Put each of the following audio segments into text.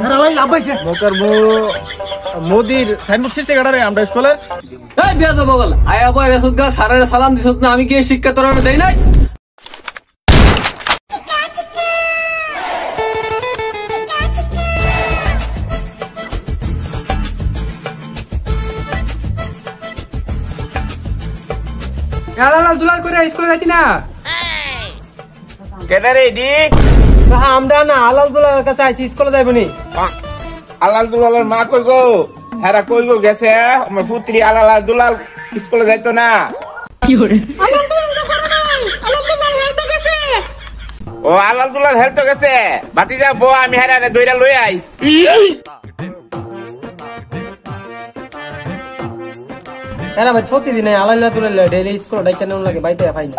আরে ভাই লাভ পাইছে মোকার মোদির সাইনবোর্ড ছিড়ছে গাড়ারে আমরা স্কুলের এই বিয়া তো বগল আয়া বয় গেছত গা সারারে সালাম দিছত না আমি কি শিক্ষা তোরা দেই নাই আলাল দুলাল করে স্কুলে যাইতি না কেডা রে ডি আমরা না আলাল দুলালের কাছে আইছি স্কুলে যাইবনি আলাল দুলালের মা কই গো হেরা কই গো গেছে আমার পুত্রী আলাল দুলাল স্কুলে যাইতো না কি হরে আলাল দুলাল তো করে নাই আলাল দুলাল হেলতে গেছে ও আলাল দুলাল হেলতে গেছে ভাতিজা বউ আমি হেরারে দইরা লই আই এরা ভাই প্রতিদিন আলাল দুলাল ডেইলি স্কুলে ডাইতে নেন লাগে বাইতে পাই না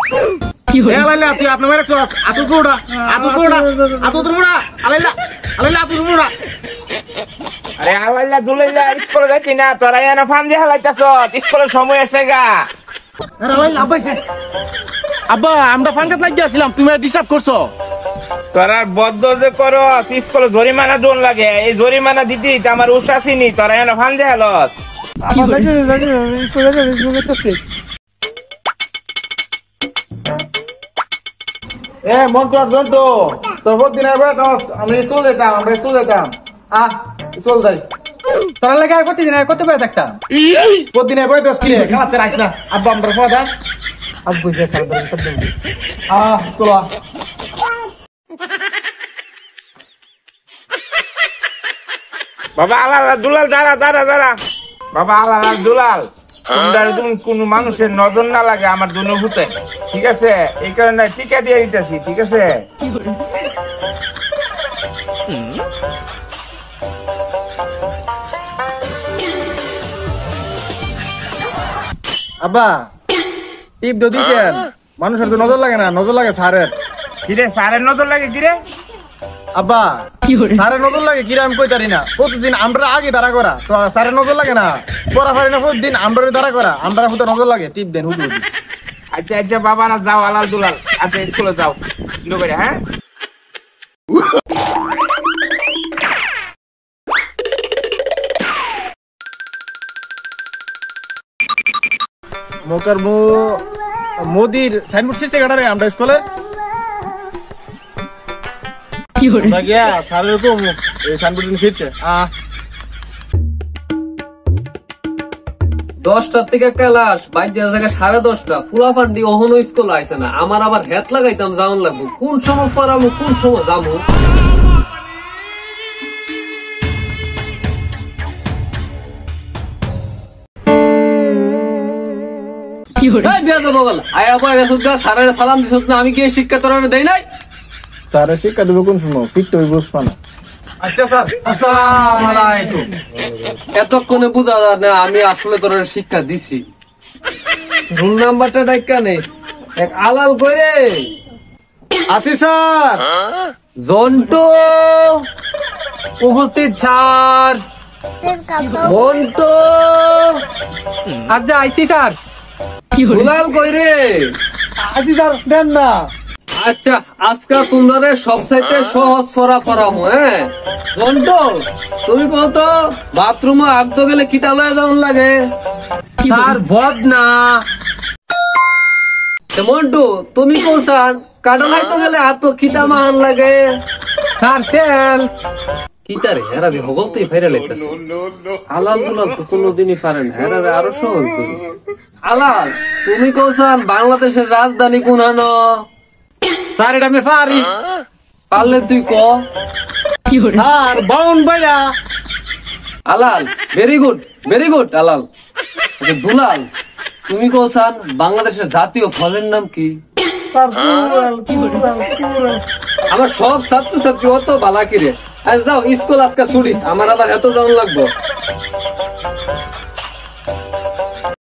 কি হরে এ আলাল তুই আপনি মেরে চল আতু ফুড়া আলাল আলাল আতু ফুড়া আরে আলাল দুলাল স্কুলে যাইতি না তোরা এনা ফার্ম যে হালাইতাছ স্কুলের সময় আছে গা আরে ভাই লাভ পাইছে আব্বা আমরা ফাঙ্কাত লাগিয়েছিলাম তুমি ডিস্টার্ব করছো তোরা বদ্ধ যে করো স্কুলে জরিমানা দোন লাগে এই জরিমানা দিতে আমার উস্তাসিনি তোরা এনা ফার্ম যে হালত এ মন্টু আর জন্টু তোর বহুত দিন আগে আমরা স্কুল যেতাম স্কুল যাই তোরা লাগে আর প্রতিদিন কত বেলা থাকতাম প্রতিদিন বই দশ কিনে খেলাতে রাইস না আব্বা আমরা ফাদা আব বুঝে স্যার সব দিন স্কুল বাবা আলাল দুলাল দাঁড়া বাবা আলাল দুলাল তুমি কোন মানুষের নজর না লাগে আমার দুনো ভূতে ঠিক আছে এই কারণে টিকা দিয়ে দিতেছি ঠিক আছে আব্বা টিপ তো দিছেন মানুষের তো নজর লাগে না নজর লাগে স্যারের কিরে স্যারের নজর লাগে কিরে আব্বা স্যারের নজর লাগে কিরে আমি কইতারি না প্রতিদিন আমরা আগে দাঁড়া করা তো স্যারের নজর লাগে না পড়া পারি না প্রতিদিন আমরা দাঁড়া করা আমরা হুতো নজর লাগে টিপ দেন হুতো আচ্ছা বাবা না যাও আলাল দুলাল আচ্ছা স্কুলে যাও কিলো করে হ্যাঁ মোকার মোদির সাইনবোর্ড ছিড়ছে গাড়ারে আমরা স্কুলের কি হরে গিয়া স্যারের তো এই সাইনবোর্ড ছিড়ছে 10টার থেকে ক্লাস বাইরে জায়গা 10:30 ফুলা ফান্ডি ওহনো স্কুল আইছে না আমার আবার হেত লাগাইতাম যাওন লাগবো কোন সময় পড়াবো কোন সময় যাবো কি হরে এই বিয়া তো বগল আয়া বয় গেছত গা সারারে সালাম দিছত না আমি কি শিক্ষা তোরা দেই নাই স্যারের শিক্ষা দেবো কোন সময় পিটতে হইব না আচ্ছা স্যার আসসালামু আলাইকুম এতক্ষণে বুঝা যায় না আমি আসলে তোর শিক্ষা দিছি রুল নাম্বারটা ডাইকা নে এক আলাল কইরে আসি স্যার জন্টু উপস্থিত স্যার মন্টু আচ্ছা আইসি স্যার কি হরে দুলাল কইরে আইসি স্যার দেন না আচ্ছা আজকে তোমরা সবচাইতে সহজ পড়ামো হ্যাঁ জন্টু তুমি কত বাথরুমে আগতো গেলে কিতা লয়ে যাওন লাগে স্যার বদ না মন্টু তুমি কোসান কাটো লাইতো গেলে হাত কিতা মাহান লাগে স্যার তেল কিতারে হেরাবি হগলতেই ফেরে লাইতেছে আলাল দুলাল তো কোনোদিনই পারেন হেরাবে আরো সহজ করি আলাল তুমি কোসান বাংলাদেশের রাজধানী কোনহানো স্যার এটা আমি পারি পারলে তুই ক কি হরে স্যার বাউন বাইরা আলাল ভেরি গুড আলাল আচ্ছা দুলাল তুমি কোসান বাংলাদেশের জাতীয় ফলের নাম কি আমার সব ছাত্রছাত্রী অত বালা কিরে আজ যাও স্কুল আজকে ছুটি আমার আবার এত যাওয়ান লাগবো